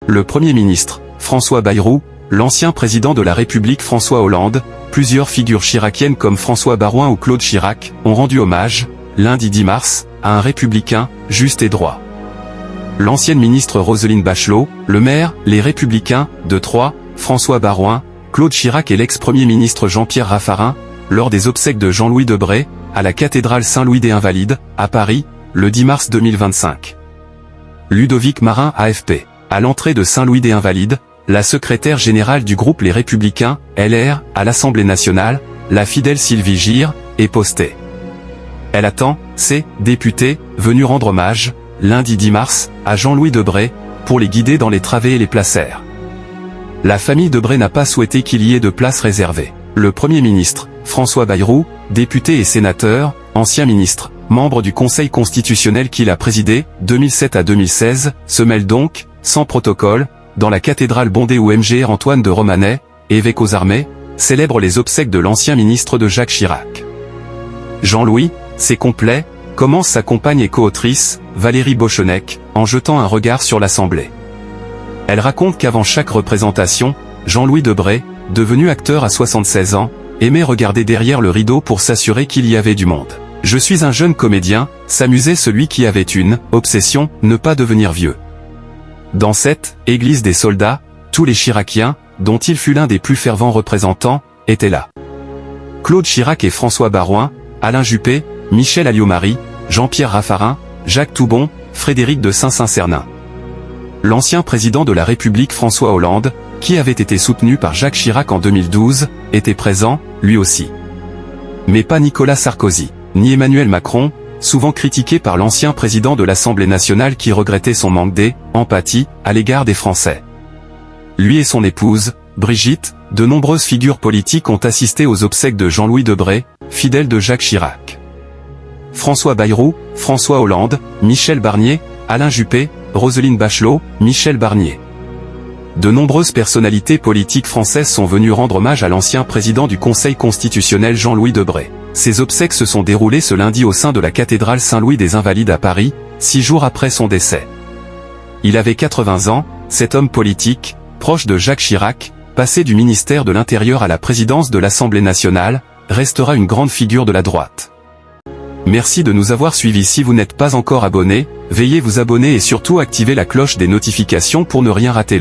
le Premier ministre, François Bayrou, l'ancien président de la République François Hollande, plusieurs figures chiraciennes comme François Baroin ou Claude Chirac, ont rendu hommage, lundi 10 mars, à un républicain, juste et droit. L'ancienne ministre Roselyne Bachelot, le maire, les Républicains, de Troyes, François Baroin, Claude Chirac et l'ex-premier ministre Jean-Pierre Raffarin, lors des obsèques de Jean-Louis Debré, à la cathédrale Saint-Louis des Invalides, à Paris, le 10 mars 2025. Ludovic Marin AFP. À l'entrée de Saint-Louis des Invalides, la secrétaire générale du groupe Les Républicains, LR, à l'Assemblée nationale, la fidèle Sylvie Gire, est postée. Elle attend, ses députés, venus rendre hommage, lundi 10 mars, à Jean-Louis Debré, pour les guider dans les travées et les placères. La famille Debré n'a pas souhaité qu'il y ait de place réservée. Le Premier ministre, François Bayrou, député et sénateur, ancien ministre, membre du Conseil constitutionnel qu'il a présidé, 2007 à 2016, se mêle donc, sans protocole, dans la cathédrale bondée où Mgr Antoine de Romanet, évêque aux armées, célèbre les obsèques de l'ancien ministre de Jacques Chirac. Jean-Louis, c'est complet, commence sa compagne et co-autrice, Valérie Bochonec, en jetant un regard sur l'Assemblée. Elle raconte qu'avant chaque représentation, Jean-Louis Debré, devenu acteur à 76 ans, aimait regarder derrière le rideau pour s'assurer qu'il y avait du monde. Je suis un jeune comédien, s'amusait celui qui avait une obsession, ne pas devenir vieux. Dans cette église des soldats, tous les Chiraciens, dont il fut l'un des plus fervents représentants, étaient là. Claude Chirac et François Baroin, Alain Juppé, Michel Alliot-Marie, Jean-Pierre Raffarin, Jacques Toubon, Frédéric de Saint-Cernin. L'ancien président de la République François Hollande, qui avait été soutenu par Jacques Chirac en 2012, était présent, lui aussi. Mais pas Nicolas Sarkozy, ni Emmanuel Macron, souvent critiqué par l'ancien président de l'Assemblée nationale qui regrettait son manque d'empathie à l'égard des Français. Lui et son épouse, Brigitte, de nombreuses figures politiques ont assisté aux obsèques de Jean-Louis Debré, fidèle de Jacques Chirac. François Bayrou, François Hollande, Michel Barnier, Alain Juppé, Roselyne Bachelot, Michel Barnier. De nombreuses personnalités politiques françaises sont venues rendre hommage à l'ancien président du Conseil constitutionnel Jean-Louis Debré. Ces obsèques se sont déroulées ce lundi au sein de la cathédrale Saint-Louis des Invalides à Paris, 6 jours après son décès. Il avait 80 ans, cet homme politique, proche de Jacques Chirac, passé du ministère de l'Intérieur à la présidence de l'Assemblée nationale, restera une grande figure de la droite. Merci de nous avoir suivis. Si vous n'êtes pas encore abonné, veuillez vous abonner et surtout activer la cloche des notifications pour ne rien rater.